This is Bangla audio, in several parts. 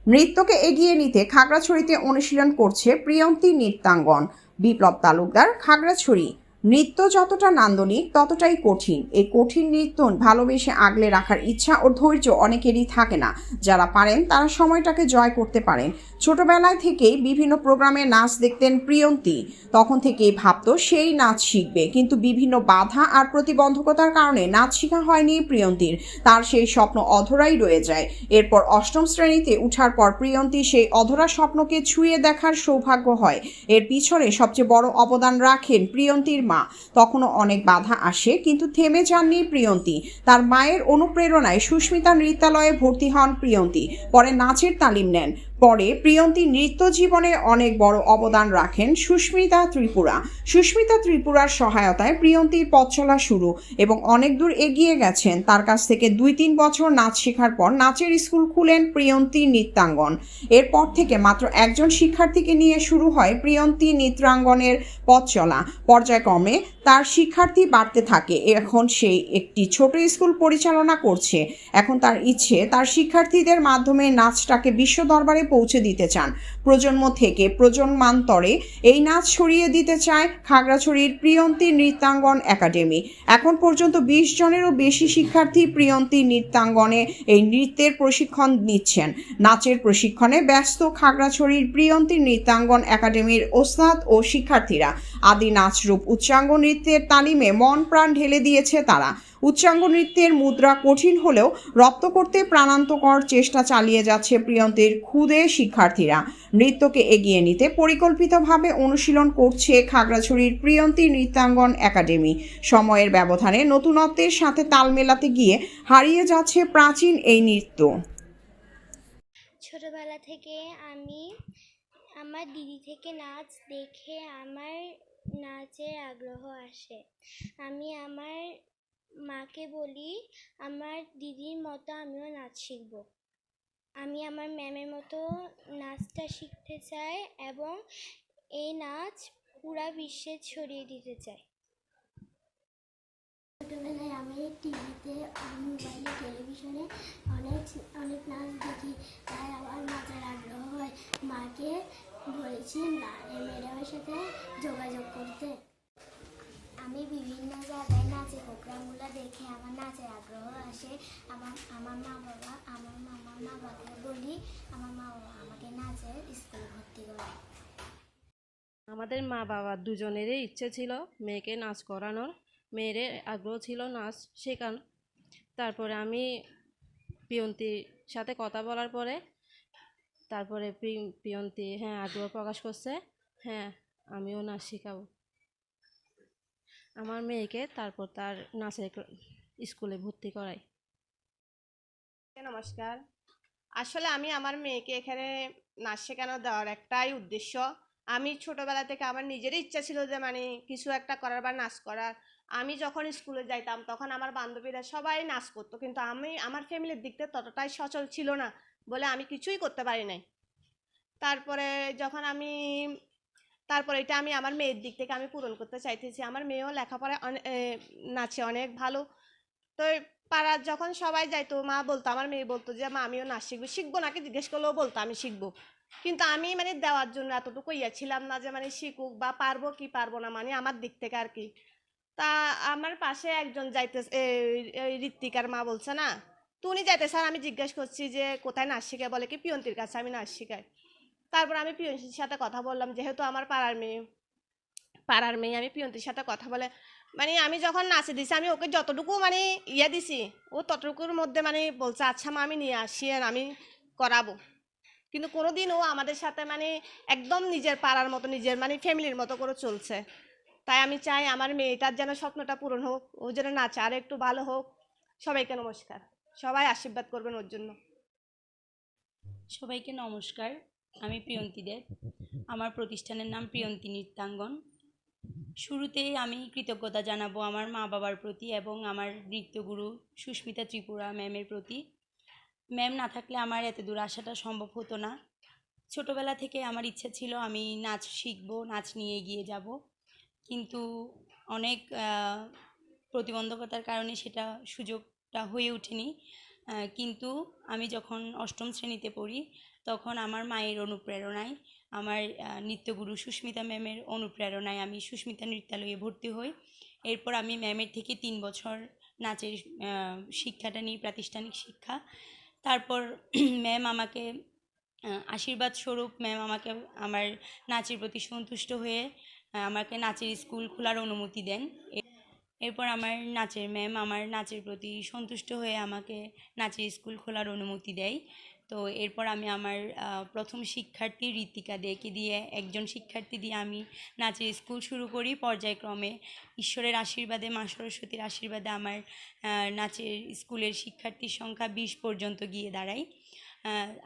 নৃত্যকে এগিয়ে নিতে খাগড়াছড়িতে অনুশীলন করছে প্রিয়ন্তী নৃত্যাঙ্গন। বিপ্লব তালুকদার, খাগড়াছড়ি। নৃত্য যতটা নান্দনিক ততটাই কঠিন। এই কঠিন নৃত্য ভালোবেসে আগলে রাখার ইচ্ছা ও ধৈর্য অনেকেরই থাকে না। যারা পারেন তারা সময়টাকে জয় করতে পারেন। ছোটবেলায় থেকেই বিভিন্ন প্রোগ্রামে নাচ দেখতেন প্রিয়ন্তী। তখন থেকেই ভাবতো সেই নাচ শিখবে, কিন্তু বিভিন্ন বাধা আর প্রতিবন্ধকতার কারণে নাচ শেখা হয়নি প্রিয়ন্তীর। তার সেই স্বপ্ন অধরাই রয়ে যায়। এরপর অষ্টম শ্রেণীতে উঠার পর প্রিয়ন্তী সেই অধরা স্বপ্নকে ছুঁয়ে দেখার সৌভাগ্য হয়। এর পিছনে সবচেয়ে বড় অবদান রাখেন প্রিয়ন্তীর মা। তখনও অনেক বাধা আসে, কিন্তু থেমে যাননি প্রিয়ন্তী। তার মায়ের অনুপ্রেরণায় সুস্মিতা নৃত্যালয়ে ভর্তি হন প্রিয়ন্তী। পরে নাচের তালিম নেন। পরে প্রিয়ন্তী নৃত্য জীবনে অনেক বড় অবদান রাখেন সুস্মিতা ত্রিপুরা। সুস্মিতা ত্রিপুরার সহায়তায় প্রিয়ন্তীর পথ চলা শুরু এবং অনেক দূর এগিয়ে গেছেন। তার কাছ থেকে 2-3 বছর নাচ শেখার পর নাচের স্কুল খুলেন প্রিয়ন্তী নৃত্যাঙ্গন। এরপর থেকে মাত্র একজন শিক্ষার্থীকে নিয়ে শুরু হয় প্রিয়ন্তী নৃত্যাঙ্গনের পথ চলা। পর্যায়ক্রমে তার শিক্ষার্থী বাড়তে থাকে। এখন সে একটি ছোট স্কুল পরিচালনা করছে। এখন তার ইচ্ছে তার শিক্ষার্থীদের মাধ্যমে নাচটাকে বিশ্ব দরবারে পৌঁছে দিতে চান। প্রজন্ম থেকে প্রজন্মান্তরে এই নাচ ছড়িয়ে দিতে চায় খাগড়াছড়ির প্রিয়ন্তী নৃত্যাঙ্গন একাডেমি। এখন পর্যন্ত 20 জনেরও বেশি শিক্ষার্থী প্রিয়ন্তী নৃত্যাঙ্গনে এই নৃত্যের প্রশিক্ষণ নিচ্ছেন। নাচের প্রশিক্ষণে ব্যস্ত খাগড়াছড়ির প্রিয়ন্তী নৃত্যাঙ্গন একাডেমির ওস্তাদ ও শিক্ষার্থীরা। আদি নাচরূপ উচ্চাঙ্গ নৃত্যের তালিমে মন প্রাণ ঢেলে দিয়েছে তারা। উচ্চাঙ্গ নৃত্যের মুদ্রা কঠিন হলেও রপ্ত করতে প্রাণান্তকর চেষ্টা চালিয়ে যাচ্ছে প্রিয়ন্তীর ক্ষুদে শিক্ষার্থীরা। নৃত্যকে এগিয়ে নিতে পরিকল্পিতভাবে অনুশীলন করছে খাগড়াছড়ির প্রিয়ন্তী নৃত্যাঙ্গন একাডেমি। সময়ের ব্যবধানে নতুনত্বের সাথে তাল মেলাতে গিয়ে হারিয়ে যাচ্ছে প্রাচীন এই নৃত্য। ছোটবেলা থেকে আমি আমার দিদি থেকে নাচ দেখে আমার নাচের আগ্রহ আসে। আমি আমার মাকে বলি আমার দিদির মতো আমিও নাচ শিখব। আমি আমার ম্যামের মতো নাচটা শিখতে চাই এবং এই নাচ পুরা বিশ্বে ছড়িয়ে দিতে চাই। ছোটবেলায় আমি টিভিতে, মোবাইলে, টেলিভিশনে অনেক অনেক নাচ দেখি, তাই আমার নাচের আগ্রহ হয়। মাকে বলেছি ম্যাডামের সাথে যোগাযোগ করতে। আমি বিভিন্ন জায়গায় নাচের প্রোগ্রামগুলো দেখে আমার নাচের আগ্রহ আসে। আমার মা বাবাকে বলি, আমার মা বাবা আমাকে নাচের স্কুলে ভর্তি করে। আমাদের মা বাবা দুজনেরই ইচ্ছে ছিল মেয়েকে নাচ করানোর। মেয়ের আগ্রহ ছিল নাচ শেখানো। তারপরে আমি প্রিয়ন্তীর সাথে কথা বলার পরে তারপরে প্রিয়ন্তী আগ্রহ প্রকাশ করছে, আমিও নাচ শেখাবো আমার মেয়েকে। তারপর তার নাচের স্কুলে ভর্তি করাই। নমস্কার। আসলে আমি আমার মেয়েকে এখানে নাচ শেখানো দেওয়ার একটাই উদ্দেশ্য। আমি ছোটবেলা থেকে আমার নিজেরই ইচ্ছা ছিল যে কিছু একটা করার বা নাচ করার। আমি যখন স্কুলে যাইতাম তখন আমার বান্ধবীরা সবাই নাচ করতো, কিন্তু আমি আমার ফ্যামিলির দিক থেকে ততটাই সচল ছিল না বলে আমি কিছুই করতে পারি নাই। তারপরে যখন আমি তারপরে এটা আমি আমার মেয়ের দিক থেকে আমি পূরণ করতে চাইতেছি। আমার মেয়েও লেখাপড়ায় নাচে অনেক ভালো। তো পাড়ার যখন সবাই যাইতো, মা বলতো, আমার মেয়ে বলতো যে মা আমিও নাচ শিখবো। শিখবো নাকি জিজ্ঞেস করলেও বলতো আমি শিখবো। কিন্তু আমি দেওয়ার জন্য এতটুকু ছিলাম না যে শিখুক বা পারবো কি পারবো না, আমার দিক থেকে আর কি। তা আমার পাশে একজন যাইতেছে, ঋত্বিকার মা বলছে না, তো উনি যাইতেছে। আর আমি জিজ্ঞেস করছি যে কোথায় নাচ শিখায়, বলে কি পিয়ন্তীর কাছে আমি নাচ শিখাই। তারপর আমি পিয়ন্তীর সাথে কথা বললাম, যেহেতু আমার পাড়ার মেয়ে আমি পিয়ন্তীর সাথে কথা বলে আমি যখন নাচে দিছি, আমি ওকে যতটুকু দিছি, ও ততটুকুর মধ্যে বলছে আচ্ছা মা আমি নিয়ে আসি আর আমি করাবো। কিন্তু কোনোদিন ও আমাদের সাথে একদম নিজের পাড়ার মতো, নিজের ফ্যামিলির মতো করে চলছে। তাই আমি চাই আমার মেয়েটার যেন স্বপ্নটা পূরণ হোক, ও যেন নাচে আর একটু ভালো হোক। সবাইকে নমস্কার, সবাই আশীর্বাদ করবেন ওর জন্য। সবাইকে নমস্কার, আমি প্রিয়ন্তী দেব। আমার প্রতিষ্ঠানের নাম প্রিয়ন্তী নৃত্যাঙ্গন। শুরুতেই আমি কৃতজ্ঞতা জানাবো আমার মা বাবার প্রতি এবং আমার নৃত্যগুরু সুস্মিতা ত্রিপুরা ম্যামের প্রতি। ম্যাম না থাকলে আমার এত দূর আসাটা সম্ভব হতো না। ছোটোবেলা থেকে আমার ইচ্ছা ছিল আমি নাচ শিখবো, নাচ নিয়ে এগিয়ে যাব, কিন্তু অনেক প্রতিবন্ধকতার কারণে সেটা সুযোগটা হয়ে ওঠেনি। কিন্তু আমি যখন অষ্টম শ্রেণীতে পড়ি তখন আমার মায়ের অনুপ্রেরণায়, আমার নৃত্যগুরু সুস্মিতা ম্যামের অনুপ্রেরণায় আমি সুস্মিতা নৃত্যালয়ে ভর্তি হই। এরপর আমি ম্যামের থেকে 3 বছর নাচের শিক্ষাটা নিই, প্রাতিষ্ঠানিক শিক্ষা। তারপর ম্যাম আমাকে আশীর্বাদ স্বরূপ ম্যাম আমাকে আমার নাচের প্রতি সন্তুষ্ট হয়ে আমাকে নাচের স্কুল খোলার অনুমতি দেন। এরপর আমার নাচের ম্যাম আমার নাচের প্রতি সন্তুষ্ট হয়ে আমাকে নাচের স্কুল খোলার অনুমতি দেয়। তো এরপর আমি আমার প্রথম শিক্ষার্থী ঋতিকা দেকে দিয়ে, একজন শিক্ষার্থী দিয়ে আমি নাচের স্কুল শুরু করি। পর্যায়ক্রমে ঈশ্বরের আশীর্বাদে, মা সরস্বতীর আশীর্বাদে আমার নাচের স্কুলের শিক্ষার্থীর সংখ্যা 20 পর্যন্ত গিয়ে দাঁড়ায়।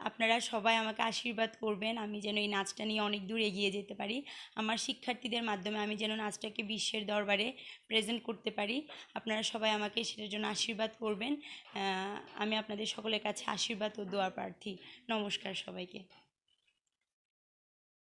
আপনারা সবাই আমাকে আশীর্বাদ করবেন আমি যেন এই নাচটা নিয়ে অনেক দূর এগিয়ে যেতে পারি। আমার শিক্ষার্থীদের মাধ্যমে আমি যেন নাচটাকে বিশ্বের দরবারে প্রেজেন্ট করতে পারি। আপনারা সবাই আমাকে সেটার জন্য আশীর্বাদ করবেন। আমি আপনাদের সকলের কাছে আশীর্বাদ ও দোয়া প্রার্থী। নমস্কার সবাইকে।